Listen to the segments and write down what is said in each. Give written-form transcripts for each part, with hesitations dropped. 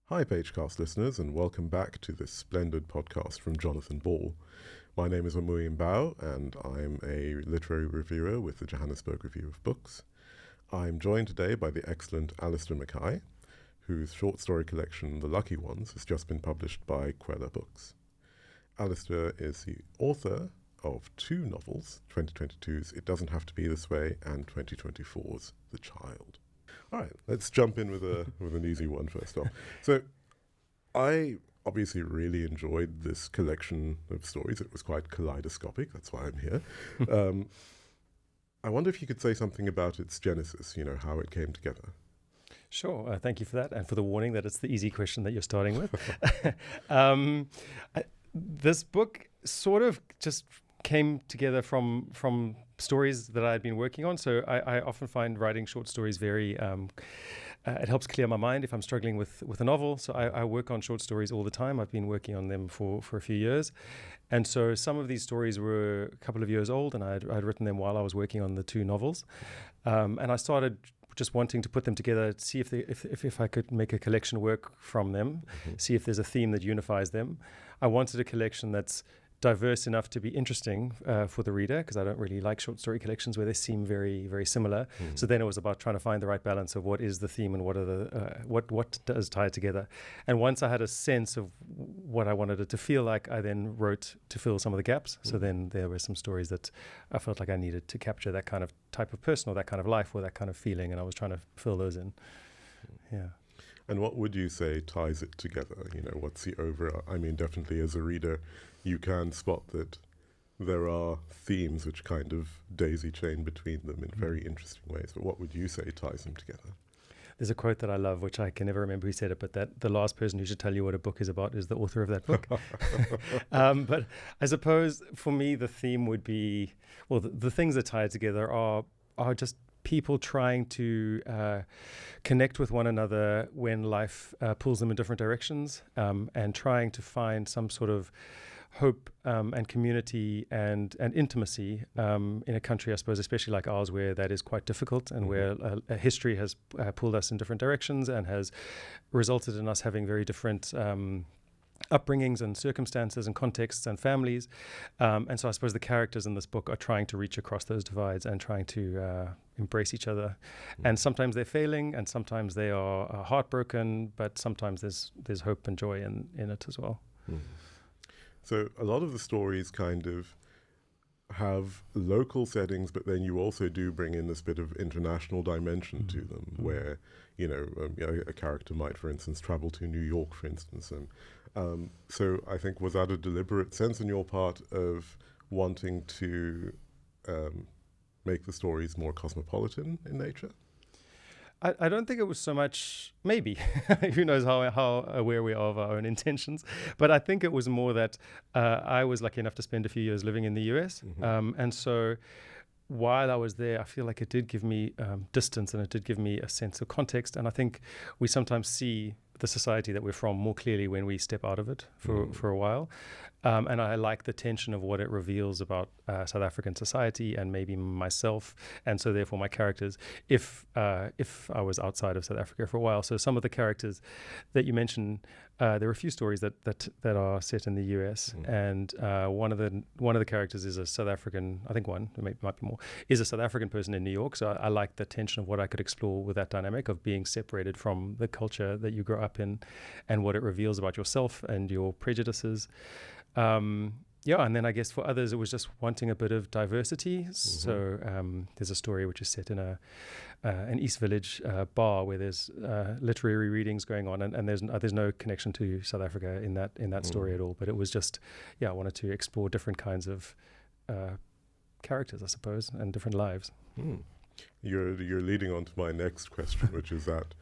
Hi, Pagecast listeners, and welcome back to this splendid podcast from Jonathan Ball. My name is Wamuwi Mbao, and I'm a literary reviewer with the Johannesburg Review of Books. I'm joined today by the excellent Alistair Mackay, whose short story collection, The Lucky Ones, has just been published by Quella Books. Alistair is the author of two novels, 2022's It Doesn't Have to Be This Way and 2024's The Child. All right, let's jump in with an easy one first off. So I obviously really enjoyed this collection of stories. It was quite kaleidoscopic. That's why I'm here. I wonder if you could say something about its genesis, how it came together. Sure. Thank you for that, and for the warning that it's the easy question that you're starting with. This book sort of just came together from stories that I had been working on. So I often find writing short stories very, it helps clear my mind if I'm struggling with a novel. So I work on short stories all the time. I've been working on them for a few years. And so some of these stories were a couple of years old, and I'd written them while I was working on the two novels. And I started just wanting to put them together, see if I could make a collection work from them, see if there's a theme that unifies them. I wanted a collection that's diverse enough to be interesting for the reader, because I don't really like short story collections where they seem very, very similar. So then it was about trying to find the right balance of what is the theme and what are the what does tie it together. And once I had a sense of what I wanted it to feel like, I then wrote to fill some of the gaps. So then there were some stories that I felt like I needed to capture that kind of type of person or that kind of life or that kind of feeling, and I was trying to fill those in. Yeah. And what would you say ties it together? What's the overall? I mean, definitely as a reader, you can spot that there are themes which kind of daisy chain between them in very interesting ways. But what would you say ties them together? There's a quote that I love, which I can never remember who said it, but that the last person who should tell you what a book is about is the author of that book. But I suppose for me, the theme would be, well, the things that tie it together are just people trying to connect with one another when life pulls them in different directions, and trying to find some sort of hope and community and intimacy in a country, I suppose, especially like ours, where that is quite difficult, and where a history has pulled us in different directions and has resulted in us having very different upbringings and circumstances and contexts and families. And so I suppose the characters in this book are trying to reach across those divides and trying to embrace each other. And sometimes they're failing, and sometimes they are heartbroken, but sometimes there's hope and joy in it as well. So a lot of the stories kind of have local settings, but then you also do bring in this bit of international dimension to them, where a character might, for instance, travel to New York, for instance. And so I think, was that a deliberate sense on your part of wanting to make the stories more cosmopolitan in nature? I don't think it was so much, maybe, who knows how aware we are of our own intentions, but I think it was more that I was lucky enough to spend a few years living in the US. And so while I was there, I feel like it did give me distance, and it did give me a sense of context. And I think we sometimes see the society that we're from more clearly when we step out of it for a while. And I like the tension of what it reveals about South African society and maybe myself, and so therefore my characters, if I was outside of South Africa for a while. So some of the characters that you mentioned, there are a few stories that are set in the US, and one of the characters is a South African, I think one, might be more, is a South African person in New York. So I like the tension of what I could explore with that dynamic of being separated from the culture that you grow up in, and what it reveals about yourself and your prejudices. And then I guess for others, it was just wanting a bit of diversity. So there's a story which is set in an East Village bar where there's literary readings going on, and there's no connection to South Africa in that story at all. But it was just, I wanted to explore different kinds of characters, I suppose, and different lives. You're leading on to my next question, which is that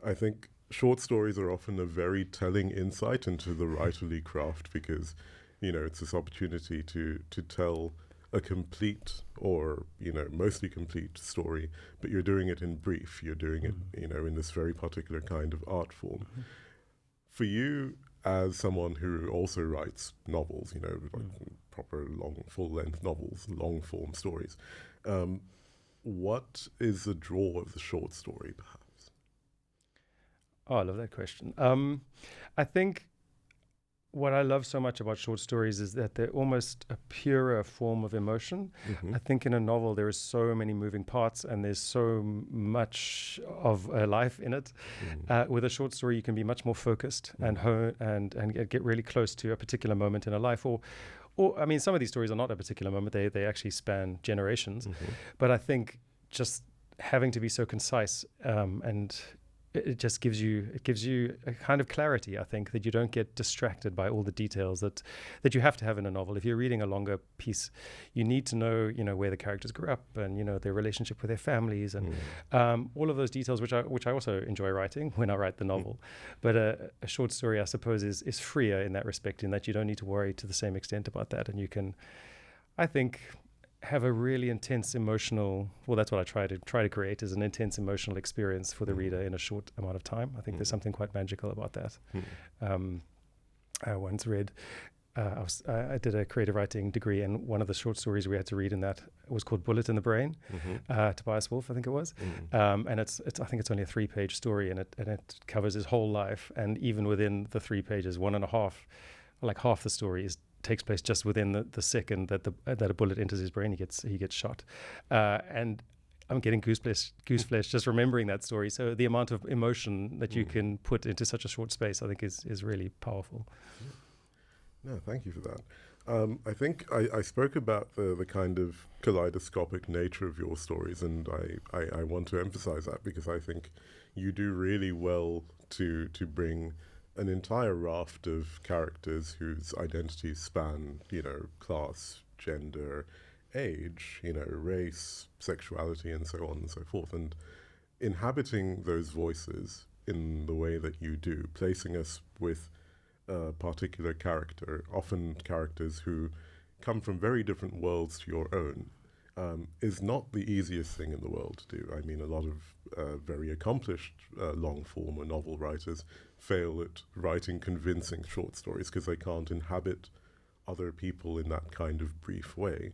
I think short stories are often a very telling insight into the writerly craft, because it's this opportunity to tell a complete or mostly complete story, but you're doing it in brief, you're doing it in this very particular kind of art form. For you, as someone who also writes novels, like proper long full-length novels, long form stories, what is the draw of the short story, perhaps? Oh, I love that question. I think what I love so much about short stories is that they're almost a purer form of emotion. I think in a novel there is so many moving parts and there's so much of a life in it. With a short story, you can be much more focused and get really close to a particular moment in a life. Or I mean, some of these stories are not a particular moment; they actually span generations. But I think just having to be so concise and it just gives you a kind of clarity, I think, that you don't get distracted by all the details that you have to have in a novel. If you're reading a longer piece, you need to know, where the characters grew up and, their relationship with their families and all of those details, which I also enjoy writing when I write the novel. But a short story, I suppose, is freer in that respect, in that you don't need to worry to the same extent about that. And you can, I think, have a really intense emotional, well, that's what I try to create, is an intense emotional experience for the reader in a short amount of time. I think there's something quite magical about that. I once read, I did a creative writing degree, and one of the short stories we had to read in that was called Bullet in the Brain, Tobias Wolff, I think it was. And it's I think it's only a 3-page story, and it covers his whole life. And even within the 3 pages, 1.5, like half the story takes place just within the second that a bullet enters his brain. He gets shot, and I'm getting gooseflesh just remembering that story. So the amount of emotion that you can put into such a short space, I think, is really powerful. No, thank you for that. I think I spoke about the kind of kaleidoscopic nature of your stories, and I want to emphasize that because I think you do really well to bring an entire raft of characters whose identities span, class, gender, age, race, sexuality, and so on and so forth. And inhabiting those voices in the way that you do, placing us with a particular character, often characters who come from very different worlds to your own, is not the easiest thing in the world to do. I mean, a lot of very accomplished long-form or novel writers fail at writing convincing short stories because they can't inhabit other people in that kind of brief way.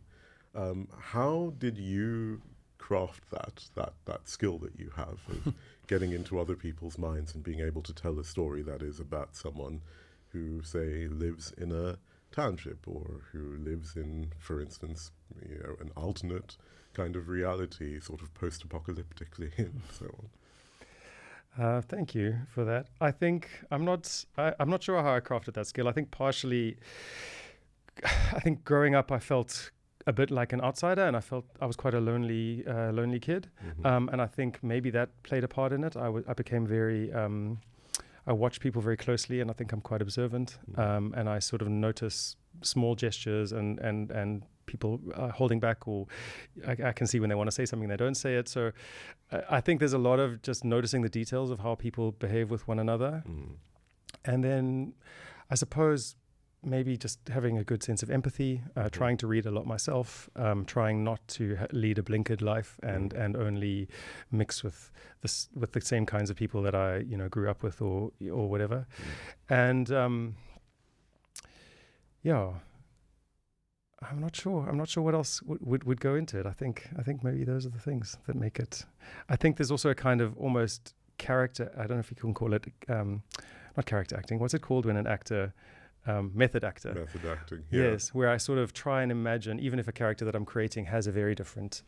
How did you craft that skill that you have of getting into other people's minds and being able to tell a story that is about someone who, say, lives in a township or who lives in, for instance, an alternate kind of reality, sort of post-apocalyptically and so on? Thank you for that. I think I'm not sure how I crafted that skill. I think partially, growing up I felt a bit like an outsider, and I felt I was quite a lonely kid. And I think maybe that played a part in it. I became very I watch people very closely, and I think I'm quite observant. And I sort of notice small gestures and people holding back, or I can see when they want to say something, they don't say it. So I think there's a lot of just noticing the details of how people behave with one another. And then I suppose maybe just having a good sense of empathy, trying to read a lot myself, trying not to lead a blinkered life and only mix with the same kinds of people that I grew up with or whatever. And I'm not sure what else would go into it. I think maybe those are the things that make it. I think there's also a kind of almost character, I don't know if you can call it not character acting, what's it called when an actor method acting, yeah. Yes, where I sort of try and imagine, even if a character that I'm creating has a very different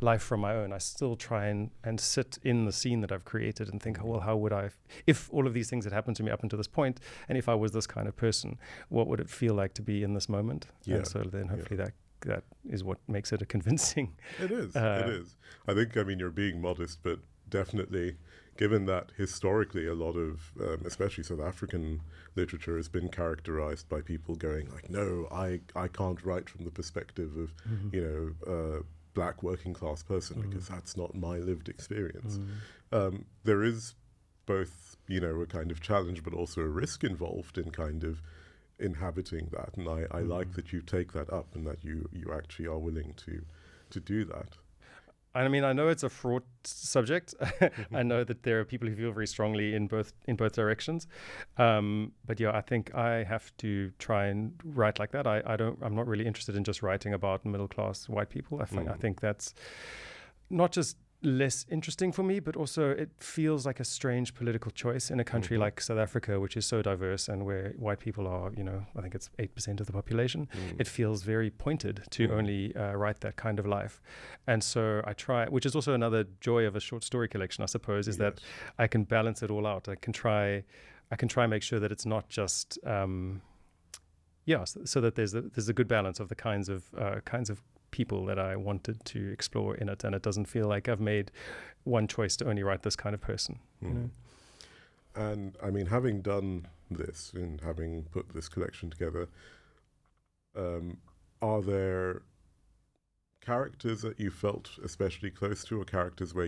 life from my own, I still try and sit in the scene that I've created and think, well, how would I, if all of these things had happened to me up until this point, and if I was this kind of person, what would it feel like to be in this moment? And so then hopefully that is what makes it a convincing. It is. I think, you're being modest, but definitely, given that historically a lot of, especially South African literature, has been characterized by people going like, no, I can't write from the perspective of, a black working class person because that's not my lived experience. There is both, a kind of challenge, but also a risk involved in kind of inhabiting that. And I like that you take that up and that you actually are willing to do that. I mean, I know it's a fraught subject. I know that there are people who feel very strongly in both directions. But yeah, I think I have to try and write like that. I'm not really interested in just writing about middle class white people. I think that's not just less interesting for me, but also it feels like a strange political choice in a country like South Africa, which is so diverse and where white people are, I think it's 8% of the population. It feels very pointed to only write that kind of life. And so I try, which is also another joy of a short story collection, I suppose, is that I can balance it all out. I can try and make sure that it's not just, so that there's a good balance of the kinds of people that I wanted to explore in it, and it doesn't feel like I've made one choice to only write this kind of person. You know? And I mean, having done this and having put this collection together, are there characters that you felt especially close to, or characters where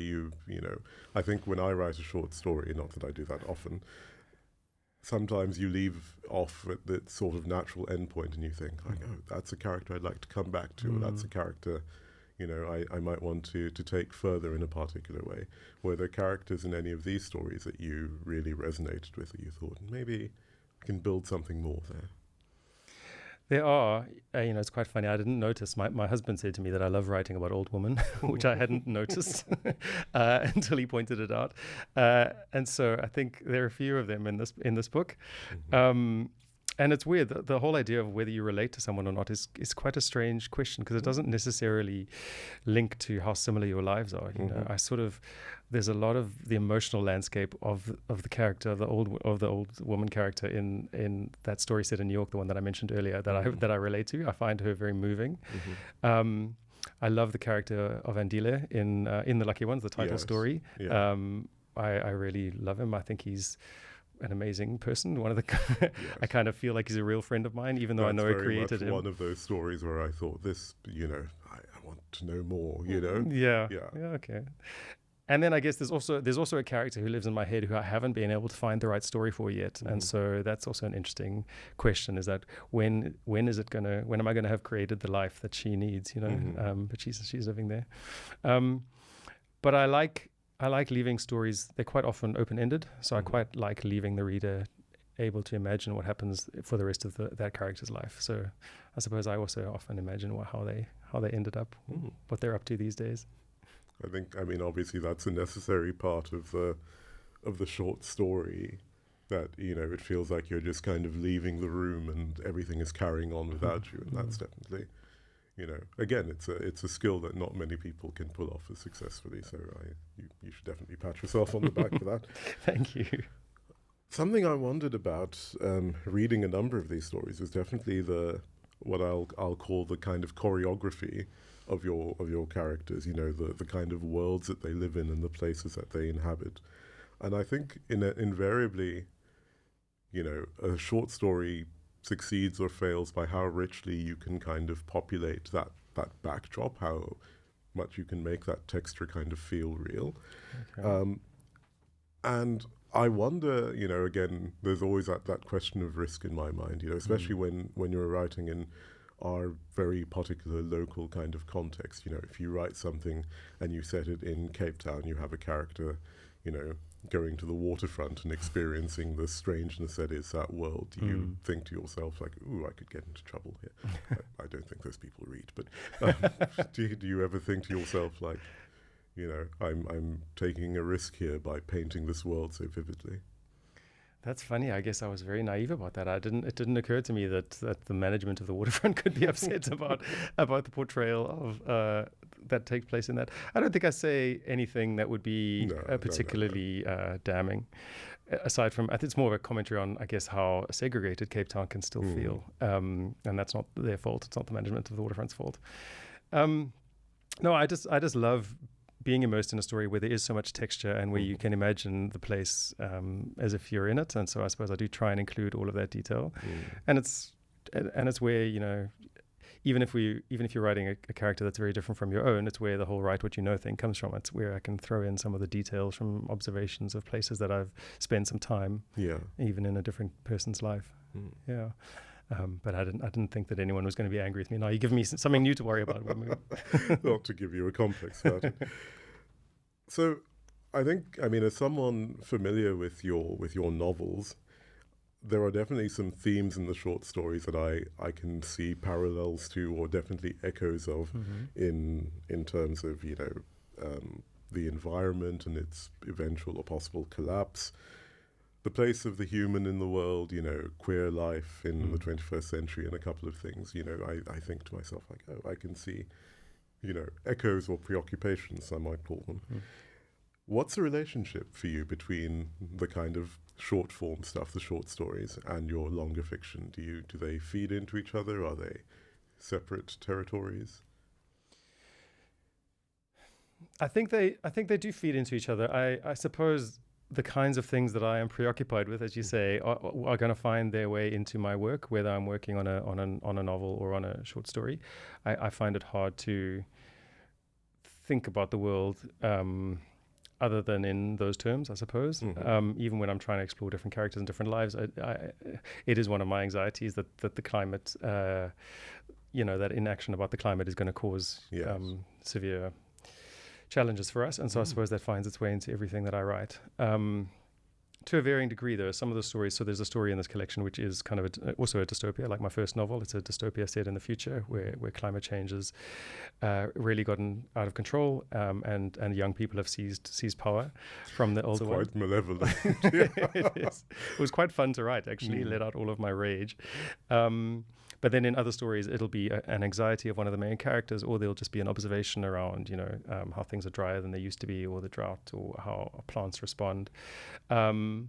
I think when I write a short story, not that I do that often, sometimes you leave off at the sort of natural endpoint and you think, that's a character I'd like to come back to, or that's a character, I might want to take further in a particular way. Were there characters in any of these stories that you really resonated with, that you thought, maybe I can build something more there? There are, it's quite funny. I didn't notice. My husband said to me that I love writing about old women, which I hadn't noticed until he pointed it out. And so I think there are a few of them in this book. And it's weird. The whole idea of whether you relate to someone or not is quite a strange question, because it doesn't necessarily link to how similar your lives are. There's a lot of the emotional landscape of the character, of the old woman character in that story set in New York, the one that I mentioned earlier, that I relate to. I find her very moving. I love the character of Andile in The Lucky Ones, the title story. Yeah. I really love him. I think he's an amazing person. I kind of feel like he's a real friend of mine, even though I know I created him. One of those stories where I thought, this, I want to know more. Yeah. Okay. And then I guess there's also a character who lives in my head who I haven't been able to find the right story for yet. And so that's also an interesting question, is that when am I gonna have created the life that she needs, but she's living there. But I like leaving stories. They're quite often open-ended, so I quite like leaving the reader able to imagine what happens for the rest of that character's life. So I suppose I also often imagine how they ended up, what they're up to these days. Obviously that's a necessary part of the short story, that it feels like you're just kind of leaving the room and everything is carrying on without you, and that's definitely, again, it's a skill that not many people can pull off as successfully. So you should definitely pat yourself on the back for that. Thank you. Something I wondered about reading a number of these stories was definitely what I'll call the kind of choreography of your characters, the kind of worlds that they live in and the places that they inhabit. And I think invariably, a short story succeeds or fails by how richly you can kind of populate that backdrop, how much you can make that texture kind of feel real. Okay. And I wonder, again, there's always that question of risk in my mind, especially when you're writing in our very particular local kind of context. If you write something and you set it in Cape Town, you have a character, going to the waterfront and experiencing the strangeness that is that world. Do you think to yourself, like, ooh, I could get into trouble here? I don't think those people read, but do you ever think to yourself, like, I'm taking a risk here by painting this world so vividly? That's funny. I guess I was very naive about that. It didn't occur to me that the management of the waterfront could be upset about the portrayal of that takes place in that. I don't think I say anything that would be particularly damning. Aside from, I think it's more of a commentary on, I guess, how segregated Cape Town can still feel, and that's not their fault. It's not the management of the waterfront's fault. No, I just love being immersed in a story where there is so much texture and where you can imagine the place as if you're in it. And so I suppose I do try and include all of that detail. And it's where, even if you're writing a character that's very different from your own, it's where the whole write what you know thing comes from. It's where I can throw in some of the details from observations of places that I've spent some time, even in a different person's life. Yeah. But I didn't think that anyone was going to be angry with me. Now you give me something new to worry about. Not to give you a complex about it. So I think, as someone familiar with your novels, there are definitely some themes in the short stories that I can see parallels to, or definitely echoes of, in terms of the environment and its eventual or possible collapse, the place of the human in the world, queer life in the 21st century, and a couple of things, I think to myself, like, oh, I can see, echoes or preoccupations, I might call them. What's the relationship for you between the kind of short form stuff, the short stories, and your longer fiction? Do they feed into each other? Are they separate territories? I think they do feed into each other. I suppose the kinds of things that I am preoccupied with, as you say, are going to find their way into my work, whether I'm working on a novel or on a short story. I find it hard to think about the world other than in those terms, I suppose. Even when I'm trying to explore different characters and different lives, it is one of my anxieties that the climate, that inaction about the climate is going to cause severe challenges for us. And so I suppose that finds its way into everything that I write. To a varying degree, though, some of the stories, so there's a story in this collection which is kind of also a dystopia, like my first novel. It's a dystopia set in the future where climate change has really gotten out of control, and young people have seized power from the older ones. It's quite malevolent. It is. It was quite fun to write, actually. Let out all of my rage. But then in other stories, it'll be an anxiety of one of the main characters, or there'll just be an observation around, how things are drier than they used to be, or the drought, or how plants respond. So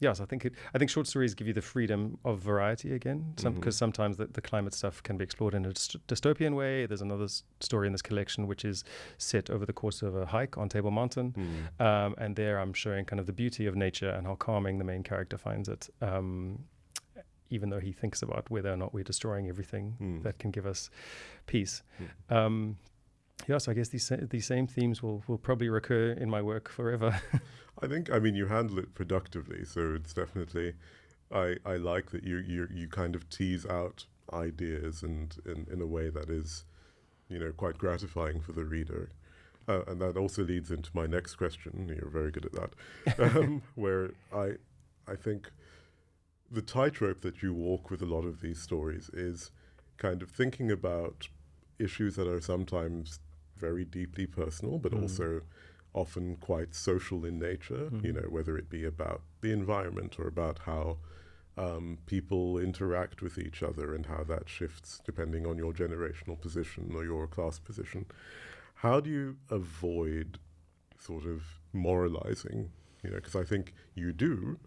I think short stories give you the freedom of variety again, because sometimes the climate stuff can be explored in a dystopian way. There's another story in this collection which is set over the course of a hike on Table Mountain, and there I'm showing kind of the beauty of nature and how calming the main character finds it. Even though he thinks about whether or not we're destroying everything that can give us peace. So I guess these same themes will probably recur in my work forever. I mean, you handle it productively, so it's definitely, I like that you kind of tease out ideas and in a way that is, quite gratifying for the reader. And that also leads into my next question. You're very good at that. Where I think the tightrope that you walk with a lot of these stories is kind of thinking about issues that are sometimes very deeply personal, but also often quite social in nature, whether it be about the environment or about how people interact with each other and how that shifts depending on your generational position or your class position. How do you avoid sort of moralizing? Because I think you do,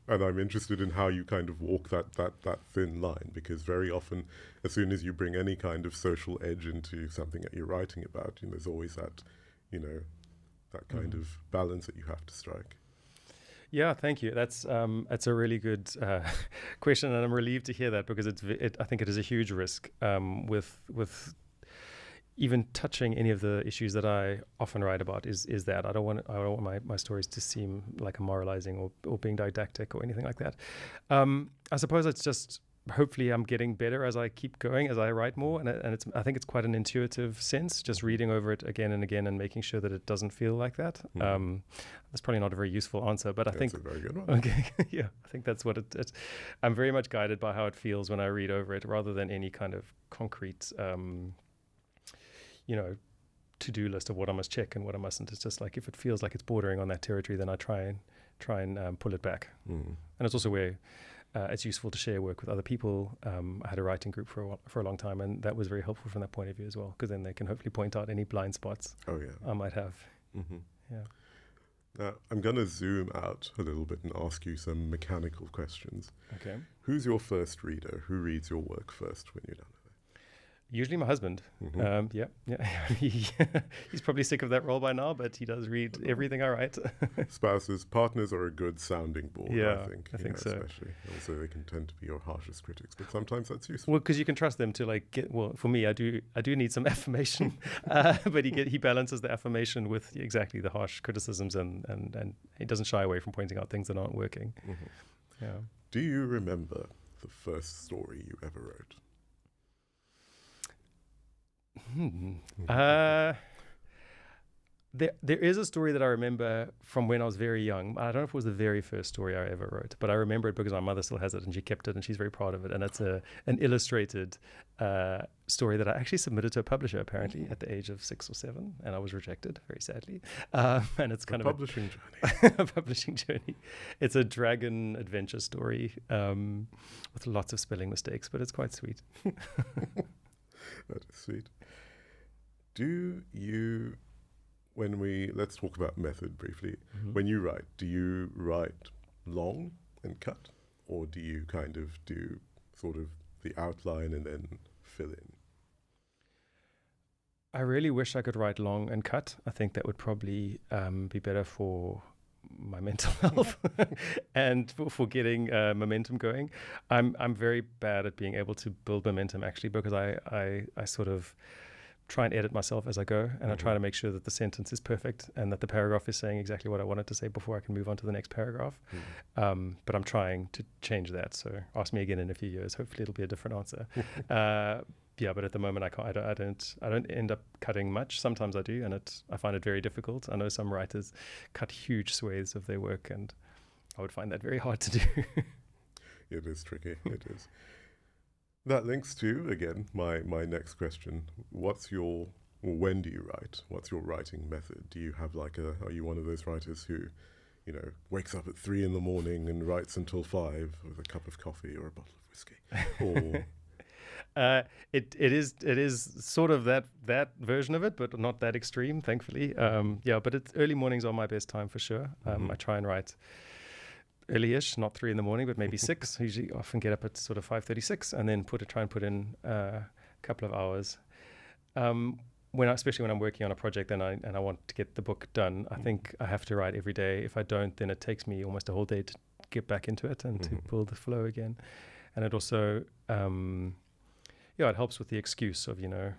and I'm interested in how you kind of walk that thin line, because very often, as soon as you bring any kind of social edge into something that you're writing about, there's always that, that kind of balance that you have to strike. Yeah, thank you. That's a really good question, and I'm relieved to hear that, because I think it is a huge risk with even touching any of the issues that I often write about is that I don't want my stories to seem like I'm moralizing or being didactic or anything like that. I suppose it's just, hopefully I'm getting better as I keep going, as I write more, and I think it's quite an intuitive sense, just reading over it again and again and making sure that it doesn't feel like that. That's probably not a very useful answer, but I think it's a very good one. Okay, yeah, I think that's what it. I'm very much guided by how it feels when I read over it, rather than any kind of concrete to-do list of what I must check and what I mustn't. It's just like, if it feels like it's bordering on that territory, then I try and pull it back. And it's also where it's useful to share work with other people. I had a writing group for a long time, and that was very helpful from that point of view as well, because then they can hopefully point out any blind spots I might have. Yeah. Now, I'm going to zoom out a little bit and ask you some mechanical questions. Okay. Who's your first reader? Who reads your work first when you're done? Usually my husband. Yeah. He's probably sick of that role by now, but he does read everything I write. Spouses, partners are a good sounding board, yeah, I think so. Especially. Also, they can tend to be your harshest critics, but sometimes that's useful. Well, because you can trust them to for me, I do need some affirmation, but he balances the affirmation with exactly the harsh criticisms, and he doesn't shy away from pointing out things that aren't working. Yeah. Do you remember the first story you ever wrote? There is a story that I remember from when I was very young. I don't know if it was the very first story I ever wrote, but I remember it because my mother still has it and she kept it and she's very proud of it. And it's an illustrated story that I actually submitted to a publisher apparently at the age of 6 or 7, and I was rejected very sadly. And it's kind of publishing journey. a publishing journey. It's a dragon adventure story with lots of spelling mistakes, but it's quite sweet. That is sweet. Let's talk about method briefly. Mm-hmm. When you write, do you write long and cut, or do you kind of do sort of the outline and then fill in? I really wish I could write long and cut. I think that would probably be better for my mental health and for getting momentum going. I'm very bad at being able to build momentum actually, because I sort of try and edit myself as I go, and I try to make sure that the sentence is perfect and that the paragraph is saying exactly what I wanted to say before I can move on to the next paragraph. But I'm trying to change that. So ask me again in a few years. Hopefully it'll be a different answer. But at the moment I can't. I don't end up cutting much. Sometimes I do, and I find it very difficult. I know some writers cut huge swathes of their work, and I would find that very hard to do. It is tricky. It is. That links to, again, my next question. When do you write? What's your writing method? Do you have are you one of those writers who, wakes up at 3 a.m. and writes until 5 with a cup of coffee or a bottle of whiskey? Or it is sort of that version of it, but not that extreme, thankfully. But early mornings are my best time for sure. I try and write early-ish, not 3 a.m, but maybe 6. I usually often get up at sort of 5:36 and then try and put in a couple of hours. Especially when I'm working on a project and I want to get the book done, I think I have to write every day. If I don't, then it takes me almost a whole day to get back into it and to build the flow again. And it also it helps with the excuse of, I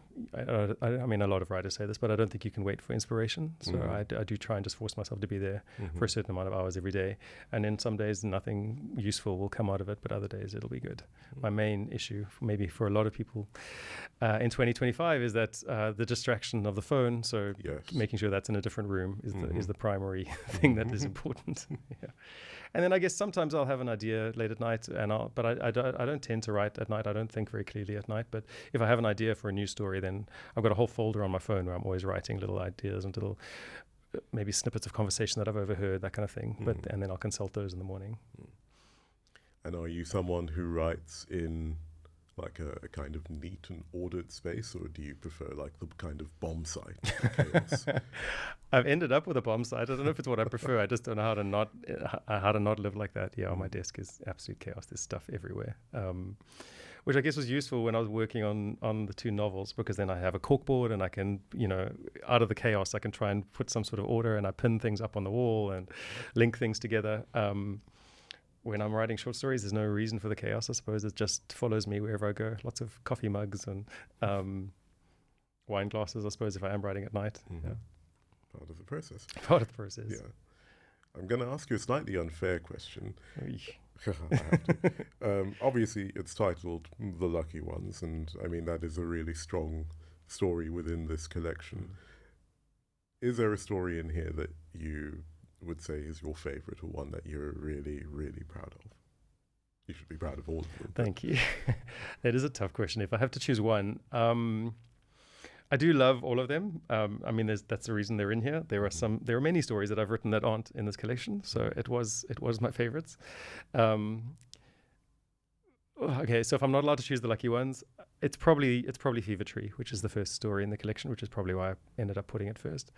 mean, a lot of writers say this, but I don't think you can wait for inspiration. So I do try and just force myself to be there for a certain amount of hours every day. And then some days nothing useful will come out of it, but other days it'll be good. My main issue, maybe for a lot of people in 2025, is that the distraction of the phone. So making sure that's in a different room is the primary thing that is important. And then I guess sometimes I'll have an idea late at night, but I don't tend to write at night. I don't think very clearly at night. But if I have an idea for a new story, then I've got a whole folder on my phone where I'm always writing little ideas and little maybe snippets of conversation that I've overheard, that kind of thing. And then I'll consult those in the morning. And are you someone who writes in like a kind of neat and ordered space, or do you prefer like the kind of bomb site chaos? I've ended up with a bomb site. I don't know if it's what I prefer. I just don't know how to not live like that. On my desk is absolute chaos. There's stuff everywhere, which I guess was useful when I was working on the 2 novels, because then I have a corkboard and I can, out of the chaos, I can try and put some sort of order, and I pin things up on the wall and link things together. When I'm writing short stories, there's no reason for the chaos, I suppose. It just follows me wherever I go. Lots of coffee mugs and wine glasses, I suppose, if I am writing at night. Part of the process. Part of the process. Yeah. I'm going to ask you a slightly unfair question. I have to. Obviously, it's titled The Lucky Ones, and I mean, that is a really strong story within this collection. Is there a story in here that you would say is your favorite, or one that you're really, really proud of? You should be proud of all of them. Thank you. That is a tough question. If I have to choose one, I do love all of them. I mean, that's the reason they're in here. There are many stories that I've written that aren't in this collection, so it was my favorites. Okay, so if I'm not allowed to choose the lucky ones, it's probably Fever Tree, which is the first story in the collection, which is probably why I ended up putting it first.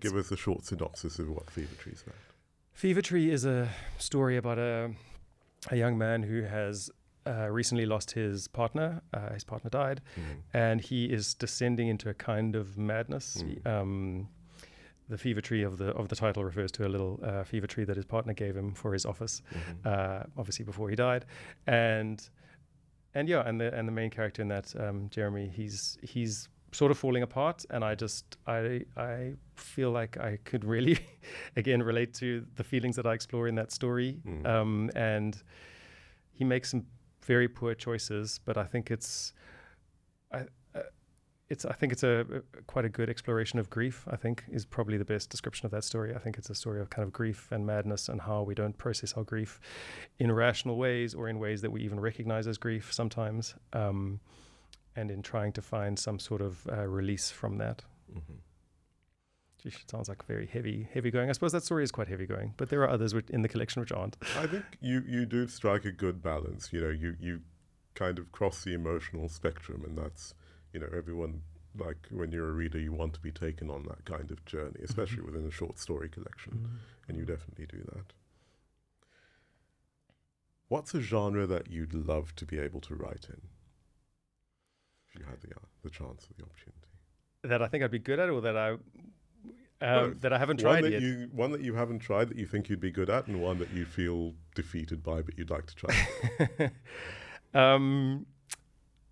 Give us a short synopsis of what Fever Tree is about. Fever Tree is a story about a young man who has recently lost his partner. His partner died, and he is descending into a kind of madness. The fever tree of the title refers to a little fever tree that his partner gave him for his office, obviously before he died, and the main character in that, Jeremy, he's sort of falling apart, and I feel like I could really again relate to the feelings that I explore in that story, and he makes some very poor choices, but I think I think it's a quite a good exploration of grief. I think is probably the best description of that story. I think it's a story of kind of grief and madness and how we don't process our grief in rational ways or in ways that we even recognize as grief sometimes, and in trying to find some sort of release from that. Mm-hmm. It sounds like very heavy going. I suppose that story is quite heavy going, but there are others in the collection which aren't. I think you do strike a good balance. You kind of cross the emotional spectrum, and that's, everyone, like when you're a reader, you want to be taken on that kind of journey, especially within a short story collection, and you definitely do that. What's a genre that you'd love to be able to write in, if you had the chance or the opportunity? That I think I'd be good at, or that I haven't tried yet. One that you haven't tried that you think you'd be good at, and one that you feel defeated by but you'd like to try.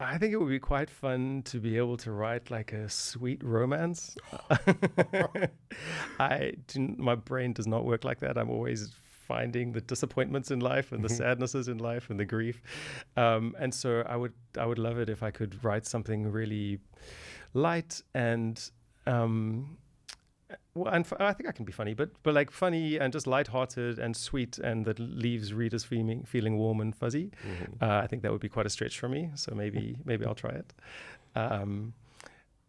I think it would be quite fun to be able to write like a sweet romance. My brain does not work like that. I'm always finding the disappointments in life and the sadnesses in life and the grief. And so I would love it if I could write something really light and I think I can be funny, but like funny and just lighthearted and sweet, and that leaves readers feeling warm and fuzzy. I think that would be quite a stretch for me. So maybe I'll try it. And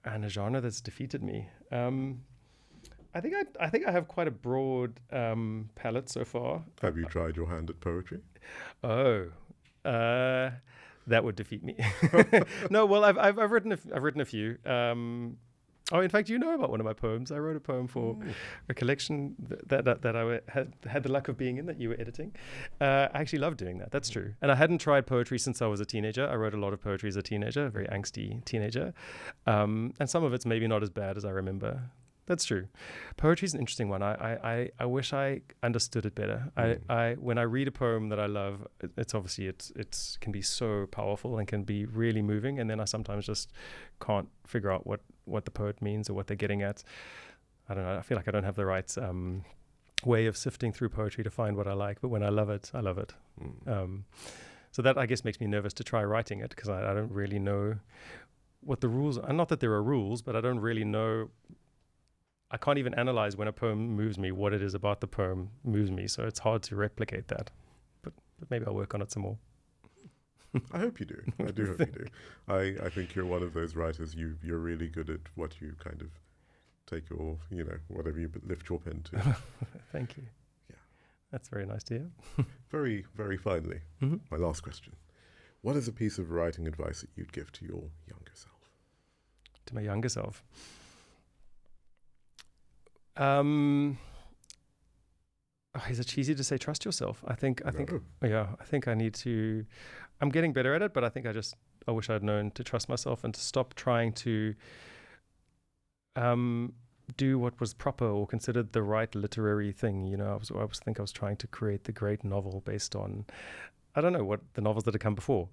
a genre that's defeated me. I think I have quite a broad palette so far. Have you tried your hand at poetry? Oh, that would defeat me. No, well, I've written a few. In fact, you know about one of my poems. I wrote a poem for a collection that I had the luck of being in, that you were editing. I actually love doing that. That's true. And I hadn't tried poetry since I was a teenager. I wrote a lot of poetry as a teenager, a very angsty teenager. And some of it's maybe not as bad as I remember. That's true. Poetry is an interesting one. I wish I understood it better. When I read a poem that I love, it's obviously it can be so powerful and can be really moving, and then I sometimes just can't figure out what the poet means or what they're getting at. I don't know. I feel like I don't have the right way of sifting through poetry to find what I like. But when I love it, I love it. So that, I guess, makes me nervous to try writing it, because I don't really know what the rules are. Not that there are rules, but I don't really know. I can't even analyze when a poem moves me, what it is about the poem moves me. So it's hard to replicate that. But maybe I'll work on it some more. I hope you do. I do hope you do. I think you're one of those writers. You're really good at what you kind of take your, whatever you lift your pen to. Thank you. Yeah. That's very nice to hear. Very, very finally, my last question. What is a piece of writing advice that you'd give to your younger self? To my younger self? Is it cheesy to say trust yourself? I think I need to. I'm getting better at it, but I think I wish I'd known to trust myself and to stop trying to do what was proper or considered the right literary thing. I was trying to create the great novel based on, I don't know, what the novels that had come before,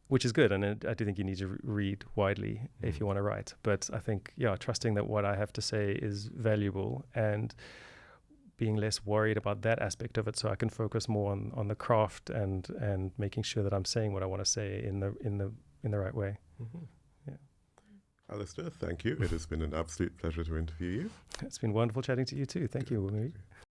which is good. And I do think you need to read widely if you want to write. But I think, trusting that what I have to say is valuable and being less worried about that aspect of it, so I can focus more on the craft and making sure that I'm saying what I want to say in the right way. Yeah. Alistair, thank you. It has been an absolute pleasure to interview you. It's been wonderful chatting to you too. Thank you, Wamuwi.